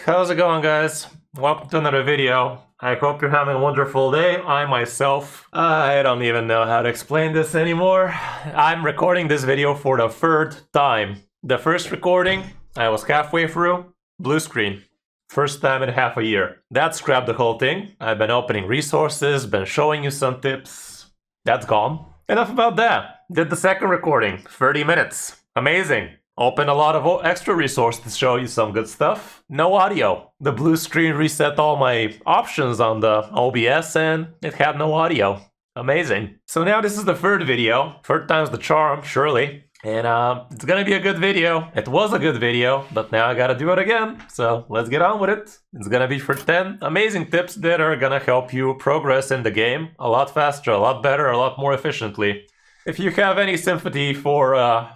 how's it going, guys? Welcome to another video. I hope you're having a wonderful day. I myself, I don't even know how to explain this anymore. I'm recording this video for the third time. The first recording, I was halfway through, blue screen. First time in half a year. That scrapped the whole thing. I've been opening resources, been showing you some tips. That's gone. Enough about that. Did the second recording, 30 minutes. Amazing. Opened a lot of extra resources to show you some good stuff. No audio. The blue screen reset all my options on the OBS and it had no audio. Amazing. So now this is the third video. Third time's the charm, surely. And it's gonna be a good video. It was a good video, but now I gotta do it again. So let's get on with it. It's gonna be for 10 amazing tips that are gonna help you progress in the game a lot faster, a lot better, a lot more efficiently. If you have any sympathy for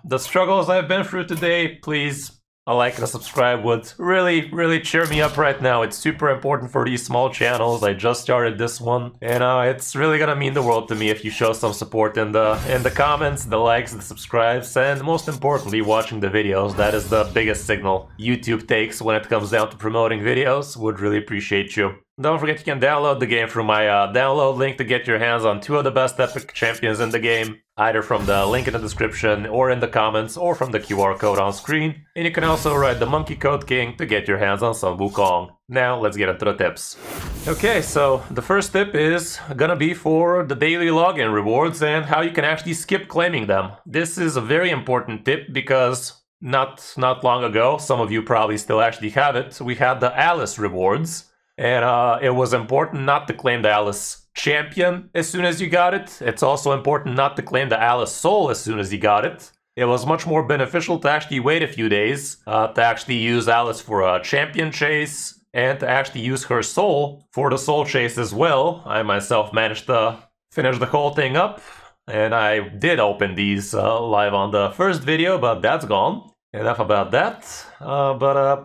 the struggles I've been through today, please a like and a subscribe would really cheer me up right now. It's super important for these small channels. I just started this one, and it's really gonna mean the world to me if you show some support in the comments, the likes, the subscribes, and most importantly, watching the videos. That is the biggest signal YouTube takes when it comes down to promoting videos. Would really appreciate you. Don't forget you can download the game through my download link to get your hands on 2 of the best epic champions in the game, either from the link in the description or in the comments or from the QR code on screen. And you can also ride the Monkey Code King to get your hands on some Wukong. Now let's get into the tips. Okay, so the first tip is gonna be for the daily login rewards and how you can actually skip claiming them. This is a very important tip because not long ago, some of you probably still actually have it, we had the Alice rewards. And it was important not to claim the Alice champion as soon as you got it. It's also important not to claim the Alice soul as soon as you got it. It was much more beneficial to actually wait a few days, to actually use Alice for a champion chase, and to actually use her soul for the soul chase as well. I myself managed to finish the whole thing up, and I did open these live on the first video, but that's gone. Enough about that.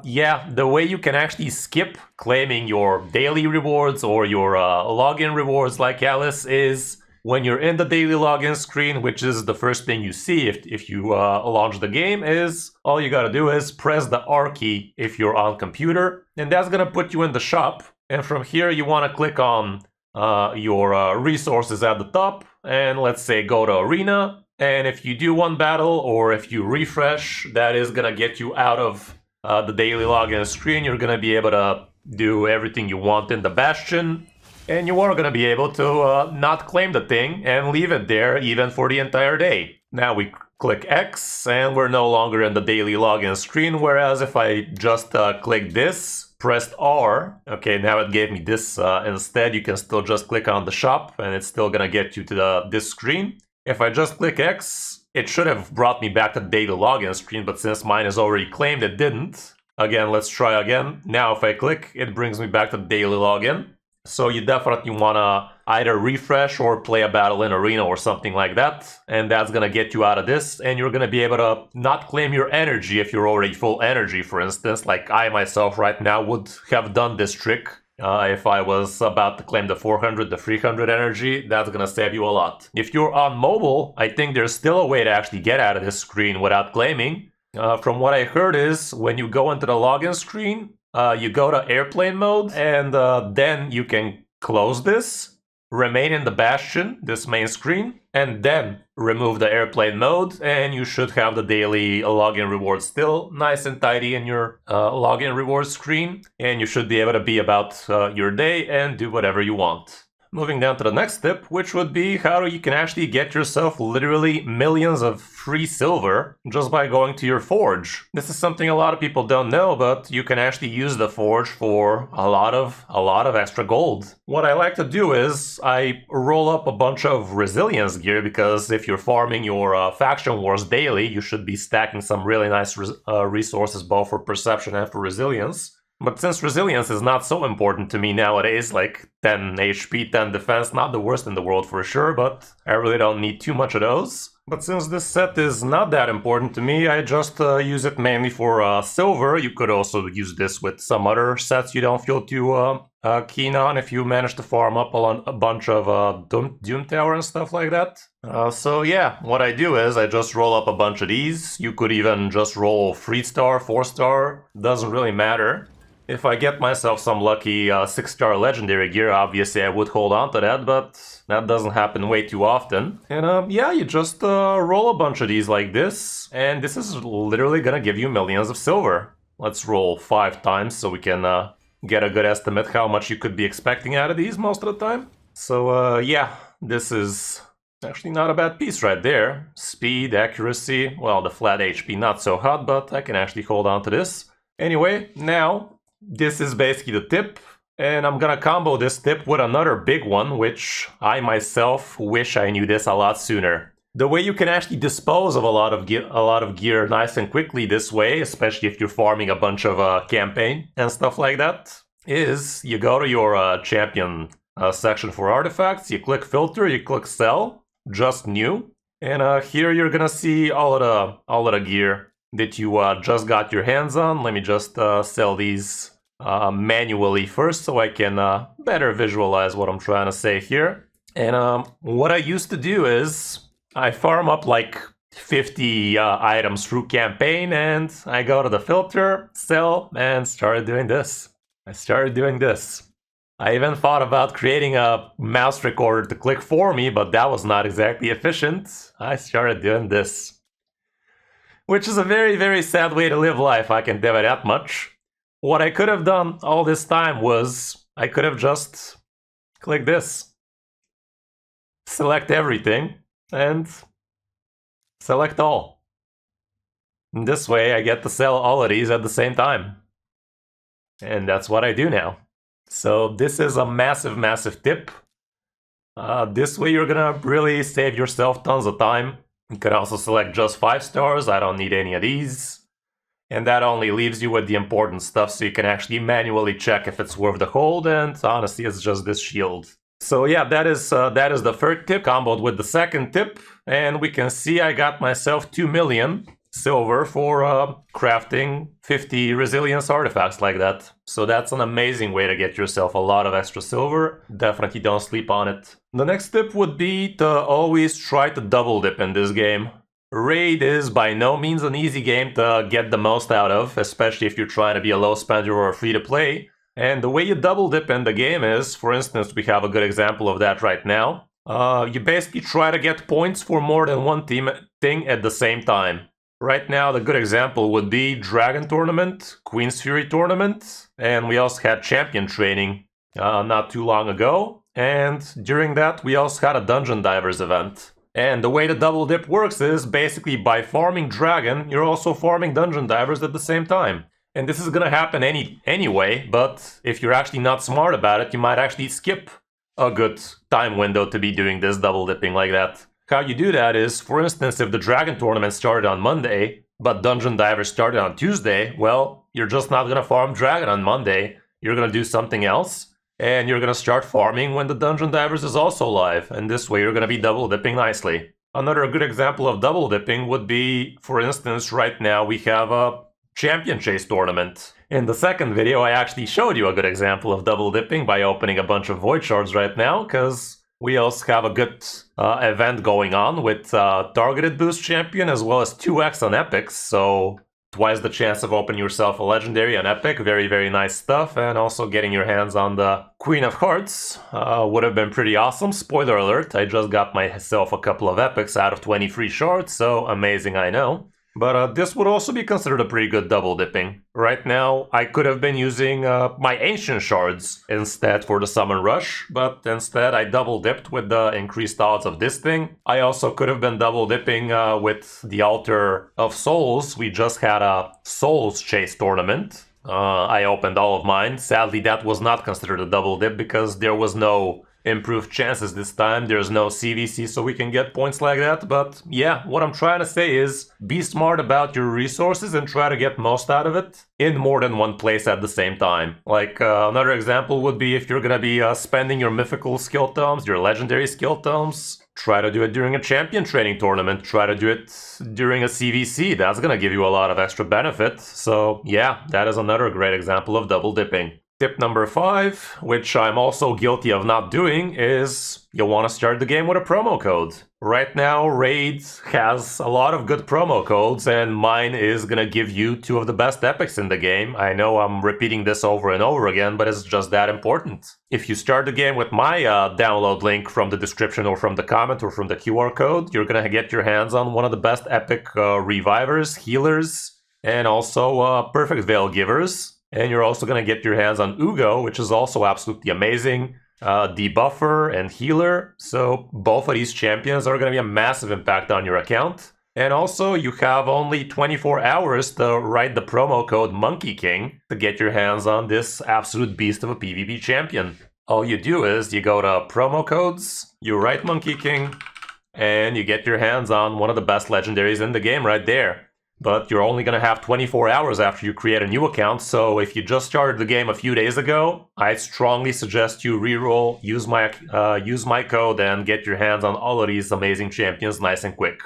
Yeah, the way you can actually skip claiming your daily rewards or your login rewards like Alice is when you're in the daily login screen, which is the first thing you see if you launch the game, is all you gotta do is press the R key if you're on computer, and that's gonna put you in the shop. And from here you wanna click on your resources at the top, and let's say go to Arena. And if you do one battle, or if you refresh, that is gonna get you out of the daily login screen. You're gonna be able to do everything you want in the Bastion, and you are gonna be able to not claim the thing and leave it there even for the entire day. Now we click X, and we're no longer in the daily login screen, whereas if I just click this, pressed R, okay, now it gave me this instead. You can still just click on the shop, and it's still gonna get you to this screen. If I just click X, it should have brought me back to the daily login screen, but since mine is already claimed, it didn't. Again, let's try again. Now if I click, it brings me back to the daily login. So you definitely want to either refresh or play a battle in Arena or something like that, and that's going to get you out of this, and you're going to be able to not claim your energy if you're already full energy, for instance. Like I myself right now would have done this trick. If I was about to claim the 400, the 300 energy, that's gonna save you a lot. If you're on mobile, I think there's still a way to actually get out of this screen without claiming. From what I heard is, when you go into the login screen, you go to airplane mode, and then you can close this, remain in the Bastion, this main screen, and then remove the airplane mode, and you should have the daily login reward still nice and tidy in your login reward screen, and you should be able to be about your day and do whatever you want. Moving down to the next tip, which would be how you can actually get yourself literally millions of free silver just by going to your forge. This is something a lot of people don't know, but you can actually use the forge for a lot of extra gold. What I like to do is I roll up a bunch of resilience gear, because if you're farming your faction wars daily, you should be stacking some really nice resources both for perception and for resilience. But since resilience is not so important to me nowadays, like 10 HP, 10 defense, not the worst in the world for sure, but I really don't need too much of those. But since this set is not that important to me, I just use it mainly for silver. You could also use this with some other sets you don't feel too keen on if you manage to farm up a bunch of Doom Tower and stuff like that. So yeah, what I do is I just roll up a bunch of these. You could even just roll 3-star, 4-star, doesn't really matter. If I get myself some lucky 6-star legendary gear, obviously I would hold on to that, but that doesn't happen way too often. And yeah, you just roll a bunch of these like this, and this is literally gonna give you millions of silver. Let's roll 5 times so we can get a good estimate how much you could be expecting out of these most of the time. So yeah, this is actually not a bad piece right there. Speed, accuracy, well, the flat HP not so hot, but I can actually hold on to this. Anyway, now this is basically the tip, and I'm gonna combo this tip with another big one, which I myself wish I knew this a lot sooner. The way you can actually dispose of a lot of gear nice and quickly this way, especially if you're farming a bunch of campaign and stuff like that, is you go to your champion section for artifacts, you click filter, you click sell, just new, and here you're gonna see all of the gear that you just got your hands on. Let me just sell these manually first so I can better visualize what I'm trying to say here. And what I used to do is I farm up like 50 items through campaign, and I go to the filter, sell, and started doing this. I even thought about creating a mouse recorder to click for me, but that was not exactly efficient. I started doing this. Which is a very, very sad way to live life, I can tell you that much. What I could have done all this time was I could have just clicked this. Select everything and select all. And this way I get to sell all of these at the same time. And that's what I do now. So this is a massive, massive tip. This way you're gonna really save yourself tons of time. You can also select just 5 stars, I don't need any of these. And that only leaves you with the important stuff, so you can actually manually check if it's worth the hold, and honestly it's just this shield. So yeah, that is the third tip comboed with the second tip, and we can see I got myself 2 million silver for crafting 50 resilience artifacts like that. So that's an amazing way to get yourself a lot of extra silver. Definitely don't sleep on it. The next tip would be to always try to double dip in this game. Raid is by no means an easy game to get the most out of, especially if you're trying to be a low spender or free to play. And the way you double dip in the game is, for instance, we have a good example of that right now. You basically try to get points for more than one thing at the same time. Right now, the good example would be Dragon Tournament, Queen's Fury Tournament, and we also had Champion Training not too long ago. And during that, we also had a Dungeon Divers event. And the way the double dip works is basically by farming Dragon, you're also farming Dungeon Divers at the same time. And this is gonna happen anyway, but if you're actually not smart about it, you might actually skip a good time window to be doing this double dipping like that. How you do that is, for instance, if the Dragon Tournament started on Monday, but Dungeon Divers started on Tuesday, well, you're just not gonna farm Dragon on Monday, you're gonna do something else, and you're gonna start farming when the Dungeon Divers is also live, and this way you're gonna be double dipping nicely. Another good example of double dipping would be, for instance, right now we have a Champion Chase Tournament. In the second video, I actually showed you a good example of double dipping by opening a bunch of Void Shards right now, because we also have a good event going on with Targeted Boost Champion as well as 2x on Epics, so twice the chance of opening yourself a Legendary on Epic, very, very nice stuff, and also getting your hands on the Queen of Hearts would have been pretty awesome. Spoiler alert, I just got myself a couple of Epics out of 20 free shards, so amazing I know. But this would also be considered a pretty good double dipping. Right now, I could have been using my Ancient Shards instead for the Summon Rush, but instead I double dipped with the increased odds of this thing. I also could have been double dipping with the Altar of Souls. We just had a Souls Chase tournament. I opened all of mine. Sadly, that was not considered a double dip because there was no improved chances this time. There's no CVC, so we can get points like that. But yeah, what I'm trying to say is be smart about your resources and try to get most out of it in more than one place at the same time. Like another example would be if you're gonna be spending your mythical skill tomes, your legendary skill tomes, try to do it during a champion training tournament, try to do it during a CVC. That's gonna give you a lot of extra benefit. So yeah, that is another great example of double dipping. Tip number 5, which I'm also guilty of not doing, is you'll want to start the game with a promo code. Right now, Raid has a lot of good promo codes, and mine is gonna give you 2 of the best epics in the game. I know I'm repeating this over and over again, but it's just that important. If you start the game with my download link from the description or from the comment or from the QR code, you're gonna get your hands on one of the best epic revivers, healers, and also perfect veil givers. And you're also going to get your hands on Ugo, which is also absolutely amazing. Debuffer and healer. So both of these champions are going to be a massive impact on your account. And also you have only 24 hours to write the promo code Monkey King to get your hands on this absolute beast of a PvP champion. All you do is you go to promo codes, you write Monkey King, and you get your hands on one of the best legendaries in the game right there. But you're only going to have 24 hours after you create a new account, so if you just started the game a few days ago, I strongly suggest you reroll, use my code, and get your hands on all of these amazing champions nice and quick.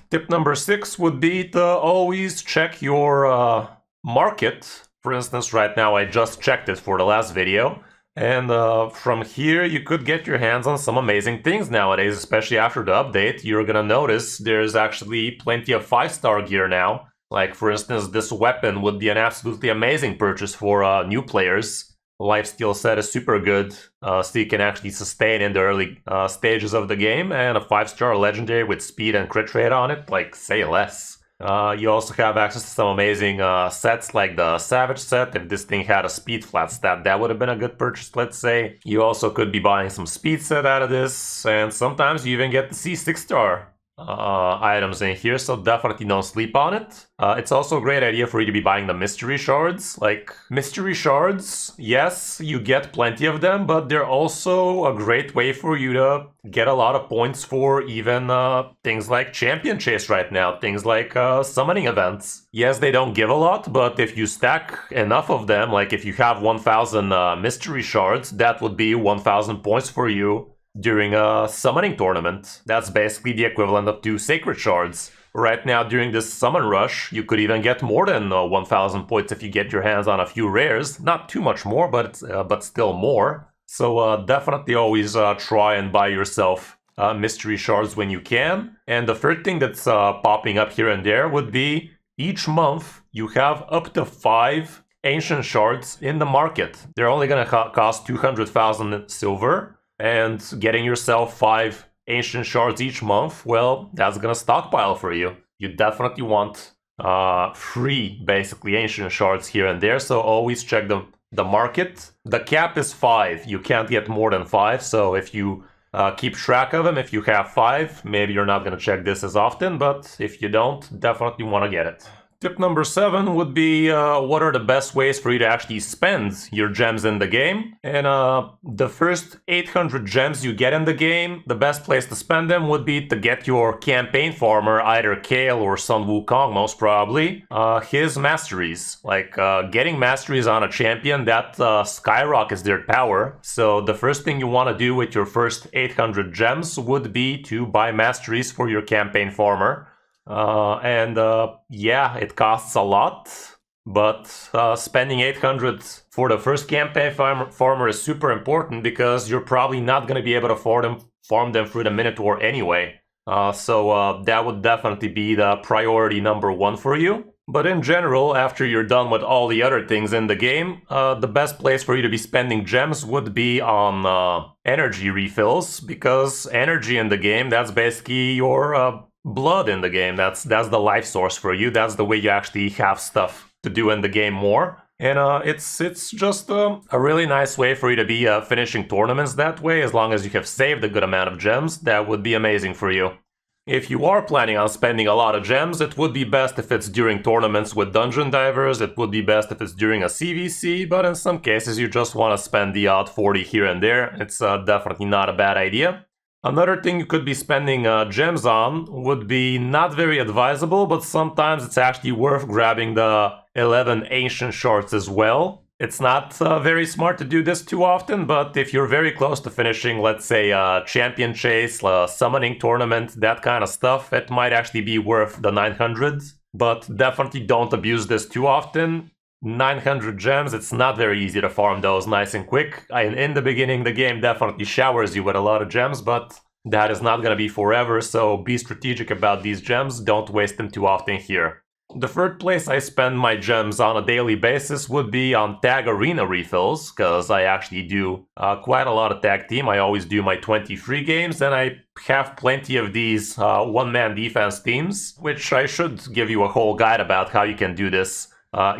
Tip number 6 would be to always check your market. For instance, right now I just checked it for the last video. And from here, you could get your hands on some amazing things nowadays, especially after the update. You're gonna notice there's actually plenty of 5-star gear now. Like, for instance, this weapon would be an absolutely amazing purchase for new players. The lifesteal set is super good, so you can actually sustain in the early stages of the game. And a 5-star legendary with speed and crit rate on it, like, say less. You also have access to some amazing sets like the Savage set. If this thing had a speed flat stat, that would have been a good purchase, let's say. You also could be buying some speed set out of this, and sometimes you even get to see 6-star items in here, so definitely don't sleep on it. It's also a great idea for you to be buying the mystery shards. Like, mystery shards, yes, you get plenty of them, but they're also a great way for you to get a lot of points for even things like champion chase right now, things like summoning events. Yes, they don't give a lot, but if you stack enough of them, like if you have 1,000 mystery shards, that would be 1,000 points for you during a summoning tournament. That's basically the equivalent of 2 sacred shards. Right now, during this summon rush, you could even get more than 1,000 points if you get your hands on a few rares. Not too much more, but still more. So definitely always try and buy yourself mystery shards when you can. And the third thing that's popping up here and there would be each month you have up to 5 ancient shards in the market. They're only going to cost 200,000 silver. And getting yourself 5 ancient shards each month, well, that's gonna stockpile for you. You definitely want free, basically, ancient shards here and there, so always check the market. The cap is 5, you can't get more than 5, so if you keep track of them, if you have 5, maybe you're not gonna check this as often, but if you don't, definitely wanna get it. Tip number 7 would be what are the best ways for you to actually spend your gems in the game. And the first 800 gems you get in the game, the best place to spend them would be to get your campaign farmer, either Kale or Sun Wukong most probably, his masteries. Like getting masteries on a champion, that skyrockets their power. So the first thing you want to do with your first 800 gems would be to buy masteries for your campaign farmer. Yeah, it costs a lot, but spending 800 for the first campaign farmer is super important because you're probably not going to be able to farm them through the Minotaur anyway. So that would definitely be the priority number 1 for you. But in general, after you're done with all the other things in the game, the best place for you to be spending gems would be on energy refills, because energy in the game, that's basically your blood in the game. That's the life source for you. That's the way you actually have stuff to do in the game more. And it's just a really nice way for you to be finishing tournaments that way. As long as you have saved a good amount of gems, that would be amazing for you. If you are planning on spending a lot of gems, it would be best if it's during tournaments with dungeon divers. It would be best if it's during a CVC, but in some cases you just want to spend the odd 40 here and there. It's definitely not a bad idea. Another thing you could be spending gems on would be not very advisable, but sometimes it's actually worth grabbing the 11 ancient shards as well. It's not very smart to do this too often, but if you're very close to finishing, let's say, a champion chase, a summoning tournament, that kind of stuff, it might actually be worth the 900. But definitely don't abuse this too often. 900 gems, it's not very easy to farm those nice and quick. In the beginning, the game definitely showers you with a lot of gems, but that is not gonna be forever, so be strategic about these gems, don't waste them too often here. The third place I spend my gems on a daily basis would be on tag arena refills, because I actually do quite a lot of tag team. I always do my 23 games, and I have plenty of these one-man defense teams, which I should give you a whole guide about how you can do this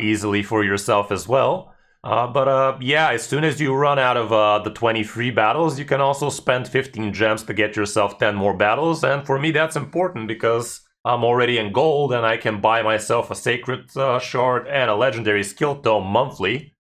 easily for yourself as well. Yeah, as soon as you run out of the 23 battles, you can also spend 15 gems to get yourself 10 more battles, and for me that's important because I'm already in gold and I can buy myself a sacred shard and a legendary skill tome monthly,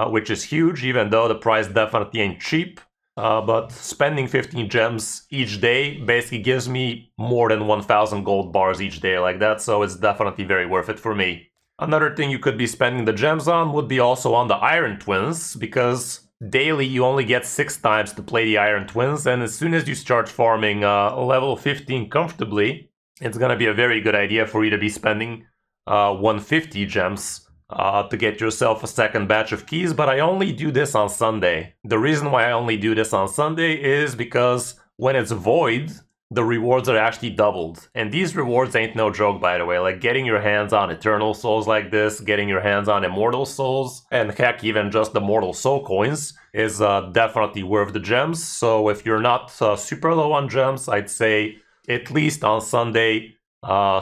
which is huge, even though the price definitely ain't cheap. But spending 15 gems each day basically gives me more than 1000 gold bars each day like that, so it's definitely very worth it for me. Another thing you could be spending the gems on would be also on the Iron Twins, because daily you only get 6 times to play the Iron Twins, and as soon as you start farming level 15 comfortably, it's gonna be a very good idea for you to be spending 150 gems to get yourself a second batch of keys, but I only do this on Sunday. The reason why I only do this on Sunday is because when it's void, the rewards are actually doubled. And these rewards ain't no joke, by the way. Like getting your hands on Eternal Souls like this, getting your hands on Immortal Souls, and heck, even just the Mortal Soul coins is definitely worth the gems. So if you're not super low on gems, I'd say at least on Sunday,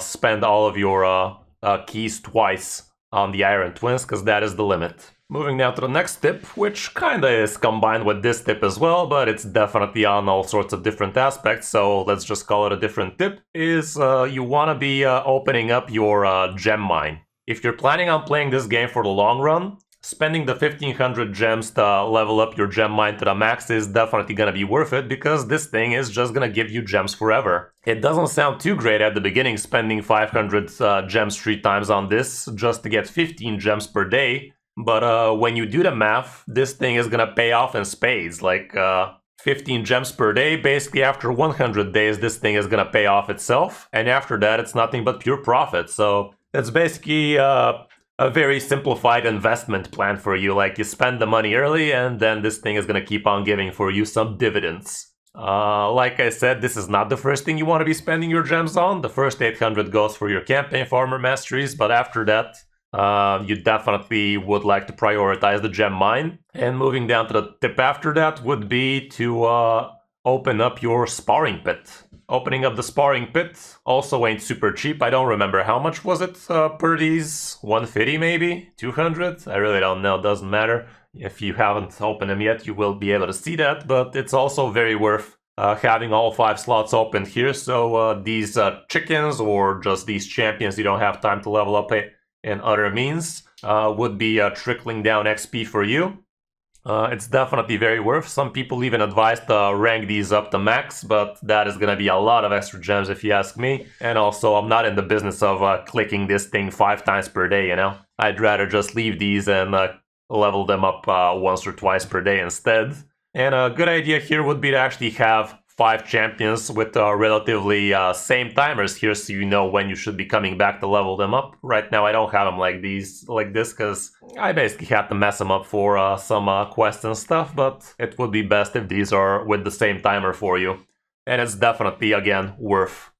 spend all of your keys twice on the Iron Twins, because that is the limit. Moving now to the next tip, which kinda is combined with this tip as well, but it's definitely on all sorts of different aspects, so let's just call it a different tip, is you want to be opening up your gem mine. If you're planning on playing this game for the long run, spending the 1500 gems to level up your gem mine to the max is definitely gonna be worth it, because this thing is just gonna give you gems forever. It doesn't sound too great at the beginning spending 500 gems 3 times on this just to get 15 gems per day, but when you do the math, this thing is gonna pay off in spades. Like 15 gems per day, basically after 100 days this thing is gonna pay off itself, and after that it's nothing but pure profit. So it's basically a very simplified investment plan for you. Like you spend the money early and then this thing is gonna keep on giving for you some dividends. Like I said, this is not the first thing you want to be spending your gems on. The first 800 goes for your campaign farmer masteries, but after that you definitely would like to prioritize the gem mine. And moving down to the tip after that would be to open up your sparring pit. Opening up the sparring pit also ain't super cheap. I don't remember how much was it per these. 150 maybe? 200? I really don't know, doesn't matter. If you haven't opened them yet, you will be able to see that, but it's also very worth having all 5 slots open here, so these chickens or just these champions you don't have time to level up in other means would be trickling down XP for you. It's definitely very worth. Some people even advise to rank these up to max, but that is gonna be a lot of extra gems if you ask me. And also, I'm not in the business of clicking this thing 5 times per day, you know? I'd rather just leave these and level them up once or twice per day instead. And a good idea here would be to actually have 5 champions with relatively same timers here, so you know when you should be coming back to level them up. Right now I don't have them like this, because I basically had to mess them up for some quests and stuff, but it would be best if these are with the same timer for you. And it's definitely, again, worth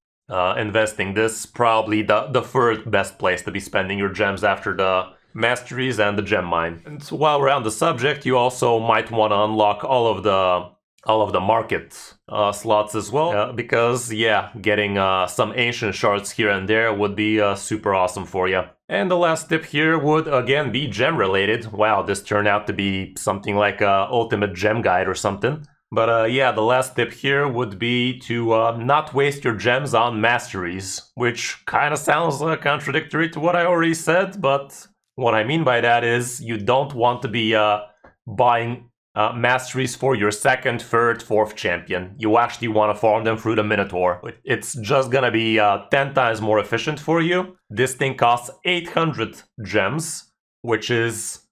investing this. Probably the third best place to be spending your gems after the masteries and the gem mine. And while we're on the subject, you also might want to unlock all of the market slots as well, because yeah, getting some ancient shards here and there would be super awesome for you. And the last tip here would again be gem related. Wow, this turned out to be something like a ultimate gem guide or something. But yeah, the last tip here would be to not waste your gems on masteries, which kind of sounds contradictory to what I already said, but what I mean by that is you don't want to be buying masteries for your second, third, fourth champion. You actually want to farm them through the Minotaur. It's just gonna be 10 times more efficient for you. This thing costs 800 gems, which is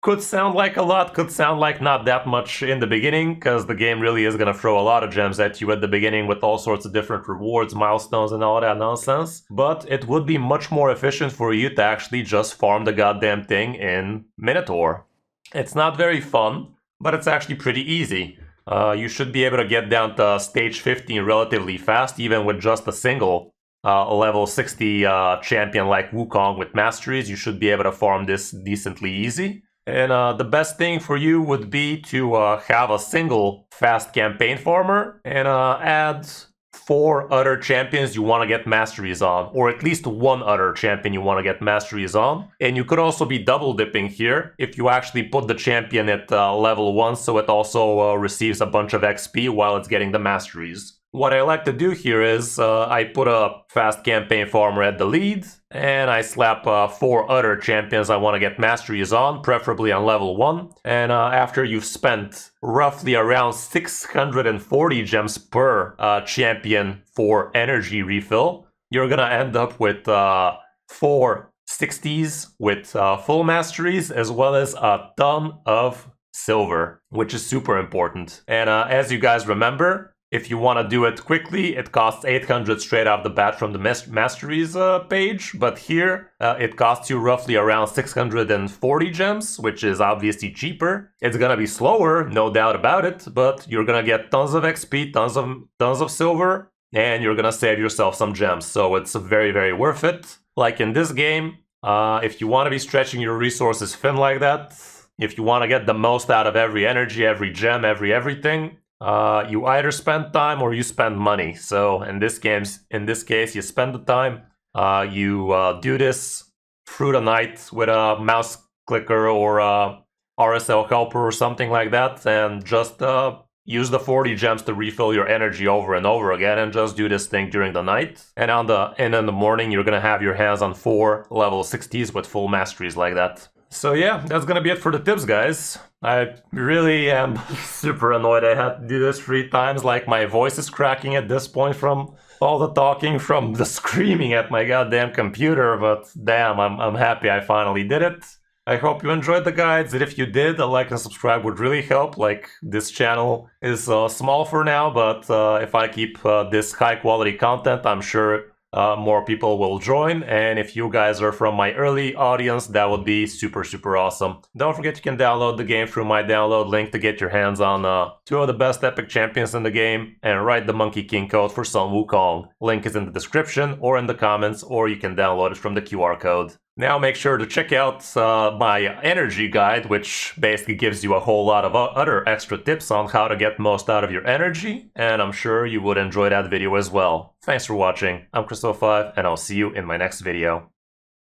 Could sound like a lot, could sound like not that much in the beginning, because the game really is going to throw a lot of gems at you at the beginning with all sorts of different rewards, milestones, and all that nonsense. But it would be much more efficient for you to actually just farm the goddamn thing in Minotaur. It's not very fun, but it's actually pretty easy. You should be able to get down to stage 15 relatively fast, even with just a single level 60 champion like Wukong with masteries. You should be able to farm this decently easy. And the best thing for you would be to have a single fast campaign farmer and add 4 other champions you want to get masteries on, or at least 1 other champion you want to get masteries on. And you could also be double dipping here if you actually put the champion at level 1, so it also receives a bunch of XP while it's getting the masteries. What I like to do here is I put a fast campaign farmer at the lead, and I slap 4 other champions I want to get masteries on, preferably on level 1. And after you've spent roughly around 640 gems per champion for energy refill, you're gonna end up with 4 60s with full masteries, as well as a ton of silver, which is super important. And as you guys remember, if you want to do it quickly, it costs 800 straight off the bat from the masteries page, but here it costs you roughly around 640 gems, which is obviously cheaper. It's gonna be slower, no doubt about it, but you're gonna get tons of XP, tons of silver, and you're gonna save yourself some gems, so it's very, very worth it. Like in this game, if you want to be stretching your resources thin like that, if you want to get the most out of every energy, every gem, everything, you either spend time or you spend money. So in this case, you spend the time. You do this through the night with a mouse clicker or a RSL helper or something like that, and just use the 40 gems to refill your energy over and over again, and just do this thing during the night. And in the morning, you're gonna have your hands on 4 level 60s with full masteries like that. So yeah, that's gonna be it for the tips, guys. I really am super annoyed I had to do this 3 times, like my voice is cracking at this point from all the talking, from the screaming at my goddamn computer, but damn, I'm happy I finally did it. I hope you enjoyed the guides, and if you did, a like and subscribe would really help. Like, this channel is small for now, but if I keep this high quality content, I'm sure more people will join, and if you guys are from my early audience, that would be super, super awesome. Don't forget you can download the game through my download link to get your hands on 2 of the best epic champions in the game, and write the Monkey King code for some Wukong. Link is in the description or in the comments, or you can download it from the QR code. Now make sure to check out my energy guide, which basically gives you a whole lot of other extra tips on how to get most out of your energy, and I'm sure you would enjoy that video as well. Thanks for watching, I'm Crystal5, and I'll see you in my next video.